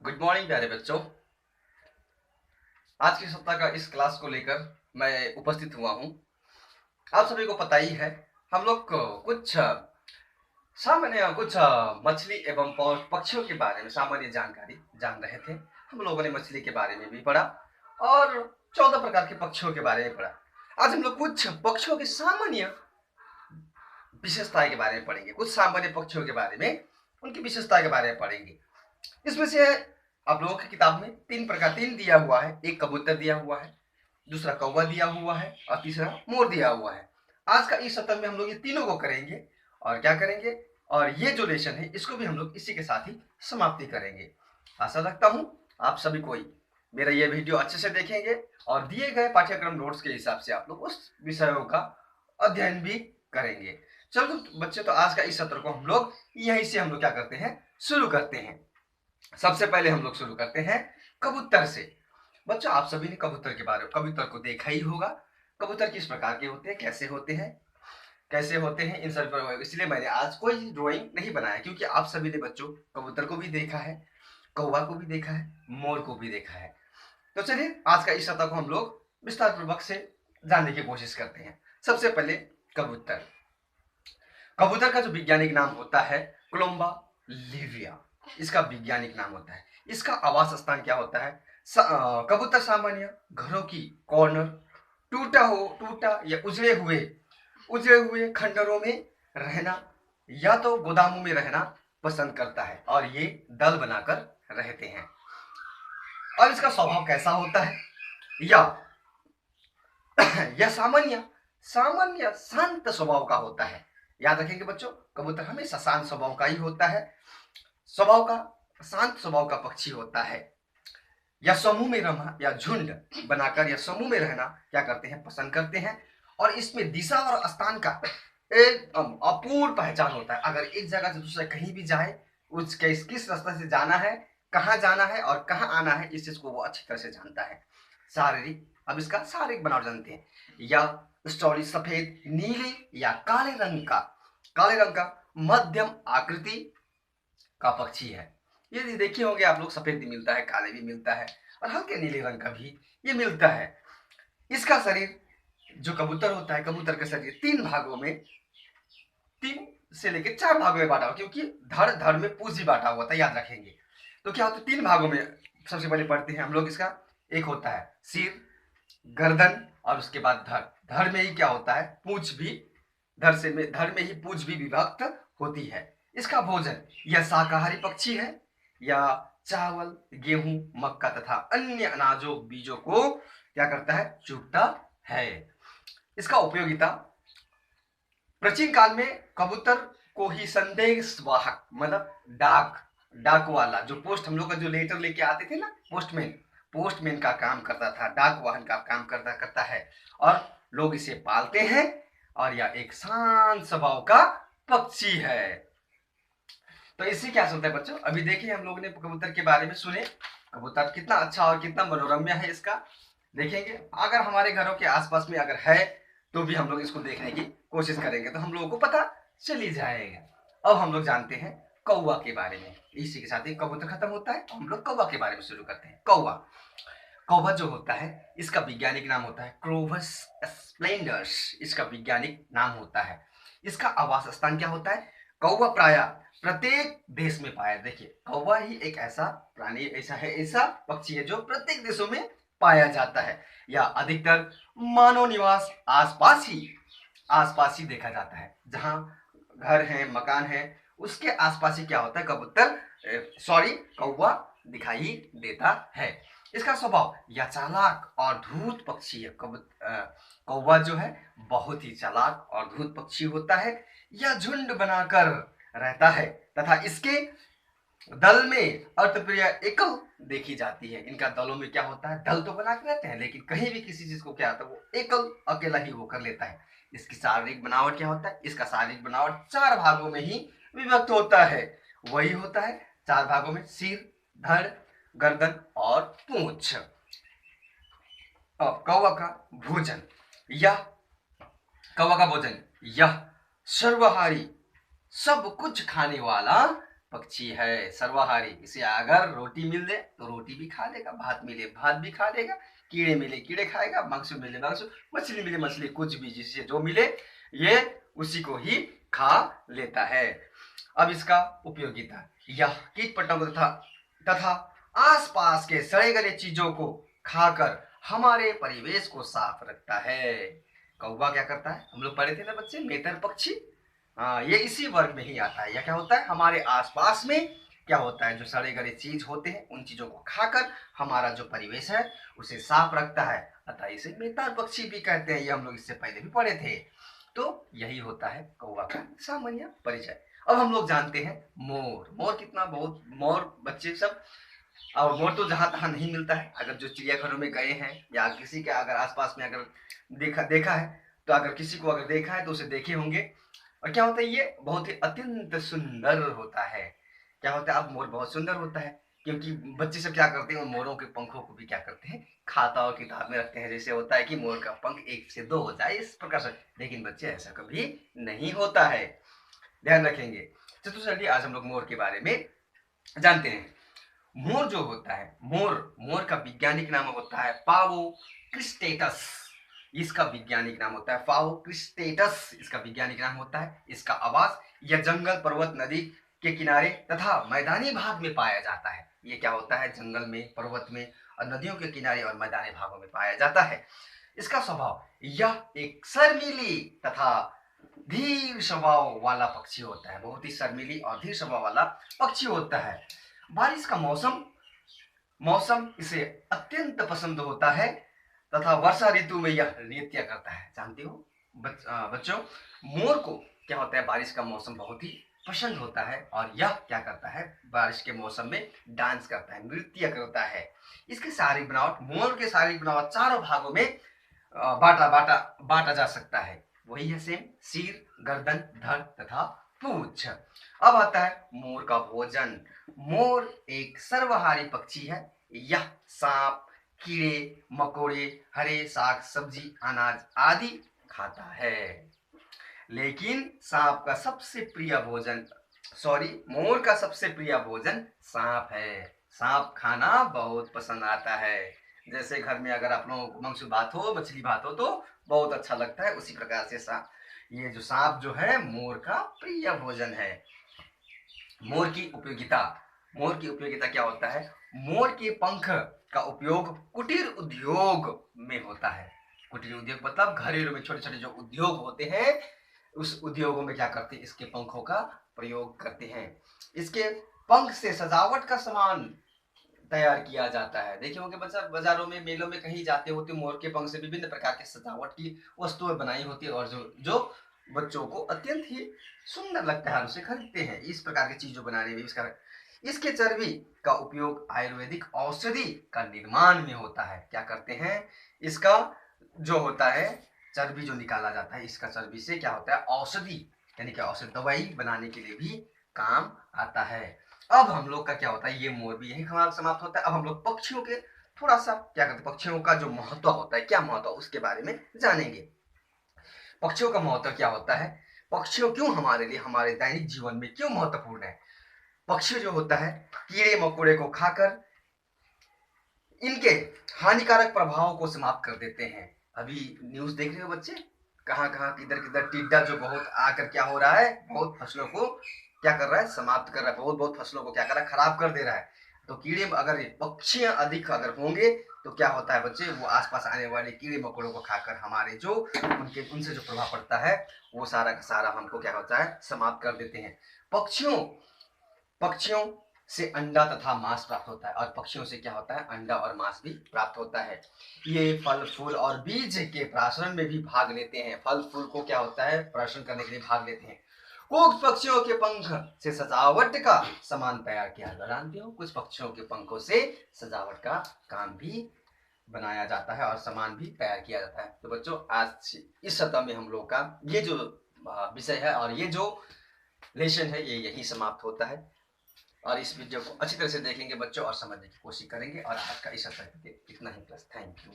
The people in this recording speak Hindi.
गुड मॉर्निंग प्यारे बच्चों। आज की सप्ताह का इस क्लास को लेकर मैं उपस्थित हुआ हूँ। आप सभी को पता ही है, हम लोग को कुछ सामान्य मछली एवं पक्षियों के बारे में सामान्य जानकारी जान रहे थे। हम लोगों ने मछली के बारे में भी पढ़ा और 14 प्रकार के पक्षियों के बारे में पढ़ा। आज हम लोग कुछ पक्षियों की सामान्य विशेषताएं के बारे में पढ़ेंगे। कुछ सामान्य पक्षियों के बारे में, उनकी विशेषता के बारे में पढ़ेंगे। इसमें से आप लोगों की किताब में तीन दिया हुआ है। एक कबूतर दिया हुआ है, दूसरा कौवा दिया हुआ है और तीसरा मोर दिया हुआ है। आज का इस सत्र में हम लोग ये तीनों को करेंगे और क्या करेंगे, और ये जो लेसन है इसको भी हम लोग इसी के साथ ही समाप्ति करेंगे। आशा रखता हूँ आप सभी कोई मेरा ये वीडियो अच्छे से देखेंगे और दिए गए पाठ्यक्रम नोट्स के हिसाब से आप लोग उस विषयों का अध्ययन भी करेंगे। चलो तो बच्चे, तो आज का इस सत्र को हम लोग यहीं से क्या करते हैं, शुरू करते हैं। सबसे पहले हम लोग शुरू करते हैं कबूतर से। बच्चों, आप सभी ने कबूतर के बारे में, कबूतर को देखा ही होगा। कबूतर किस प्रकार के होते हैं, कैसे होते हैं, कैसे होते हैं, इन सब पर इसलिए मैंने आज कोई ड्राइंग नहीं बनाया, क्योंकि आप सभी ने बच्चों कबूतर को भी देखा है, कौवा को भी देखा है, मोर को भी देखा है। तो चलिए आज का इस सत्र को हम लोग विस्तार पूर्वक से जानने की कोशिश करते हैं। सबसे पहले कबूतर। कबूतर का जो वैज्ञानिक नाम होता है क्लोम्बा लिविया, इसका वैज्ञानिक नाम होता है। इसका आवास स्थान क्या होता है? कबूतर सामान्य घरों की कॉर्नर, टूटा या उजड़े हुए खंडरों में रहना या तो गोदामों में रहना पसंद करता है और ये दल बनाकर रहते हैं। और इसका स्वभाव कैसा होता है? या यह सामान्य शांत स्वभाव का होता है। याद रखेंगे बच्चों, कबूतर हमेशा शांत स्वभाव का ही होता है, शांत स्वभाव का पक्षी होता है। या समूह में रहना या झुंड बनाकर या समूह में रहना क्या करते हैं, पसंद करते हैं। और इसमें दिशा और स्थान का एक अपूर्ण पहचान होता है। अगर एक जगह से दूसरे कहीं भी जाए, उसके किस रास्ते से जाना है, कहाँ जाना है और कहाँ आना है, इस चीज को वो अच्छी तरह से जानता है। शारीरिक, अब इसका शारीरिक बनावट जानते हैं। या स्टोरी सफेद, नीले या काले रंग का मध्यम आकृति का पक्षी है। ये देखे होंगे आप लोग, सफेद भी मिलता है, काले भी मिलता है और हल्के नीले रंग का भी ये मिलता है। इसका शरीर, जो कबूतर होता है, कबूतर का शरीर तीन से लेकर 4 भागों में बांटा हुआ, क्योंकि धड़ में पूंछ भी बांटा हुआ था, याद रखेंगे। तो क्या होता है, 3 भागों में सबसे पहले पढ़ते हैं हम लोग इसका। एक होता है सिर, गर्दन और उसके बाद धड़। धड़ में ही क्या होता है, पूंछ भी, धड़ में ही पूंछ भी विभक्त होती है। इसका भोजन, यह शाकाहारी पक्षी है या चावल, गेहूं, मक्का तथा अन्य अनाजों बीजों को क्या करता है, चुगता है। इसका उपयोगिता, प्राचीन काल में कबूतर को ही संदेश वाहक, मतलब डाक वाला, जो पोस्ट, हम लोग का जो लेटर लेके आते थे ना, पोस्टमैन का काम करता था, डाक वाहन का काम करता है। और लोग इसे पालते हैं और यह एक शांत स्वभाव का पक्षी है। तो इससे क्या सुनते हैं बच्चों, अभी देखिए हम लोग ने कबूतर के बारे में सुने। कबूतर कितना अच्छा और कितना मनोरम्य है, इसका देखेंगे। अगर हमारे घरों के आसपास में अगर है तो भी हम लोग इसको देखने की कोशिश करेंगे तो हम लोगों को पता चल ही जाएगा। अब हम लोग जानते हैं कौवा के बारे में। इसी के साथ ही कबूतर खत्म होता है, हम लोग कौवा के बारे में शुरू करते हैं। कौवा जो होता है, इसका वैज्ञानिक नाम होता है क्रोवस स्प्लेंडर्स, इसका वैज्ञानिक नाम होता है। इसका आवास स्थान क्या होता है? कौवा प्रायः प्रत्येक देश में पाया। देखिए, कौवा ही एक ऐसा प्राणी, ऐसा पक्षी है जो प्रत्येक देशों में पाया जाता है, या अधिकतर मानव निवास आसपास ही देखा जाता है। जहां घर है, मकान है, उसके आसपास ही क्या होता है, कौवा दिखाई देता है। इसका स्वभाव, यह चालाक और धूर्त पक्षी है। कौवा जो है बहुत ही चालाक और धूर्त पक्षी होता है। यह झुंड बनाकर रहता है तथा इसके दल में अर्थप्रिय एकल देखी जाती है। इनका दलों में क्या होता है, दल तो बना के रहते हैं, लेकिन कहीं भी किसी चीज को क्या होता है, वो एकल अकेला ही वो कर लेता है। इसकी शारीरिक बनावट क्या होता है, इसका शारीरिक बनावट 4 भागों में ही विभक्त होता है। वही होता है 4 भागों में, सिर, धड़, गर्दन और पूंछ। अब कौवा का भोजन, यह सर्वहारी, सब कुछ खाने वाला पक्षी है, सर्वाहारी। इसे अगर रोटी मिल जाए तो रोटी भी खा लेगा, भात मिले भात भी खा लेगा, कीड़े मिले कीड़े खाएगा, मांस मिले मांस, मछली मिले मछली, कुछ भी जिसे जो मिले ये उसी को ही खा लेता है। अब इसका उपयोगिता, यह कीट पतंगों तथा आसपास के सड़े गले चीजों को खाकर हमारे परिवेश को साफ रखता है। कौवा क्या करता है, हम लोग पढ़े थे ना बच्चे, मेतर पक्षी। हाँ, ये इसी वर्ग में ही आता है। यह क्या होता है, हमारे आसपास में क्या होता है, जो सड़े गले चीज होते हैं उन चीजों को खाकर हमारा जो परिवेश है उसे साफ रखता है, अतः इसे मेतर पक्षी भी कहते हैं। ये हम लोग इससे पहले भी पढ़े थे। तो यही होता है कौवा का सामान्य परिचय। अब हम लोग जानते हैं मोर। मोर कितना बहुत, मोर बच्चे सब, और मोर तो जहां तहां नहीं मिलता है। अगर जो चिड़ियाघरों में गए हैं या किसी के अगर आसपास में अगर देखा है, तो अगर किसी को अगर देखा है तो उसे देखे होंगे। और क्या होता है, ये बहुत ही अत्यंत सुंदर होता है। क्या होता है, अब मोर बहुत सुंदर होता है, क्योंकि बच्चे सब क्या करते हैं, उन मोरों के पंखों को भी क्या करते हैं, खाता और किताब में रखते हैं। जैसे होता है कि मोर का पंख 1 से 2 हो जाए इस प्रकार से, लेकिन बच्चे ऐसा कभी नहीं होता है, ध्यान रखेंगे। तो चलिए आज हम लोग मोर के बारे में जानते हैं। मोर जो होता है, मोर का वैज्ञानिक नाम होता है पावो क्रिस्टेटस। इसका वैज्ञानिक नाम होता है पावो क्रिस्टेटस, इसका वैज्ञानिक नाम होता है। इसका आवास यह जंगल, पर्वत, नदी के किनारे तथा मैदानी भाग में पाया जाता है। ये क्या होता है, जंगल में, पर्वत में और नदियों के किनारे और मैदानी भागों में पाया जाता है। इसका स्वभाव, यह एक शर्मीली तथा धीर स्वभाव वाला पक्षी होता है। बहुत ही शर्मीली और धीर स्वभाव वाला पक्षी होता है। बारिश का मौसम इसे अत्यंत पसंद होता है तथा वर्षा ऋतु में यह नृत्य करता है। जानते हो बच्चों, मोर को क्या होता है, बारिश का मौसम बहुत ही पसंद होता है और यह क्या करता है, बारिश के मौसम में डांस करता है, नृत्य करता है। इसकी शारीरिक बनावट, मोर के शारीरिक बनावट चारों भागों में बांटा जा सकता है। वही है सेम, सिर, गर्दन, धड़ तथा पूंछ। अब आता है मोर का भोजन। मोर एक सर्वाहारी पक्षी है। यह सांप, कीड़े मकोड़े, हरे साग सब्जी, अनाज आदि खाता है। लेकिन मोर का सबसे प्रिय भोजन सांप है। सांप खाना बहुत पसंद आता है। जैसे घर में अगर आप लोगों को मांस भात हो, मछली भात हो तो बहुत अच्छा लगता है, उसी प्रकार से ये जो सांप जो है मोर का प्रिय भोजन है। मोर की उपयोगिता क्या होता है, मोर के पंख का उपयोग कुटीर उद्योग में होता है। कुटीर उद्योग मतलब घरेलू में छोटे छोटे जो उद्योग होते हैं, उस उद्योगों में क्या करते हैं, इसके पंखों का प्रयोग करते हैं। इसके पंख से सजावट का सामान तैयार किया जाता है। देखे होंगे बाजारों में, मेलों में कहीं जाते होते, मोर के पंख से विभिन्न प्रकार के सजावट की वस्तुएं बनाई होती है और जो बच्चों को अत्यंत ही सुंदर लगता है, उसे खरीदते हैं। इस प्रकार की चीजों बनाने में इसके चर्बी का उपयोग आयुर्वेदिक औषधि का निर्माण में होता है। क्या करते हैं, इसका जो होता है चर्बी जो निकाला जाता है, इसका चर्बी से क्या होता है, औषधि यानी कि औषध दवाई बनाने के लिए भी काम आता है। अब हम लोग का क्या होता है, ये मोर भी यही हमारा समाप्त होता है। अब हम लोग पक्षियों के थोड़ा सा क्या करते हैं, पक्षियों का जो महत्व होता है, क्या महत्व, उसके बारे में जानेंगे। पक्षियों का महत्व क्या होता है, पक्षियों क्यों हमारे लिए, हमारे दैनिक जीवन में क्यों महत्वपूर्ण है। पक्षी जो होता है कीड़े मकोड़े को खाकर इनके हानिकारक प्रभावों को समाप्त कर देते हैं। अभी न्यूज देख रहे हो बच्चे, कहाँ कहाँ किधर किधर टिड्डा जो बहुत आकर क्या हो रहा है, बहुत फसलों को क्या कर रहा है, समाप्त कर रहा है, बहुत फसलों को क्या कर रहा है, खराब कर दे रहा है। तो कीड़े, अगर पक्षियां अधिक अगर होंगे तो क्या होता है बच्चे, वो आसपास आने वाले कीड़े मकोड़ों को खाकर हमारे जो उनसे जो प्रभाव पड़ता है वो सारा का सारा हमको क्या होता है, समाप्त कर देते हैं। पक्षियों से अंडा तथा मांस प्राप्त होता है, और पक्षियों से क्या होता है, अंडा और मांस भी प्राप्त होता है। ये फल फूल और बीज के प्राशन में भी भाग लेते हैं। फल फूल को क्या होता है, प्राशन करने के लिए भाग लेते हैं। कुछ पक्षियों के पंख से सजावट का सामान तैयार किया जाता है। जानते हो, कुछ पक्षियों के पंखों से सजावट का काम भी बनाया जाता है और सामान भी तैयार किया जाता है। तो बच्चों, आज इस सप्ताह में हम लोग का ये जो विषय है और ये जो लेसन है, ये यही समाप्त होता है। और इस वीडियो को अच्छी तरह से देखेंगे बच्चों और समझने की कोशिश करेंगे। और आज का इस सप्ताह इतना ही, प्लस थैंक यू।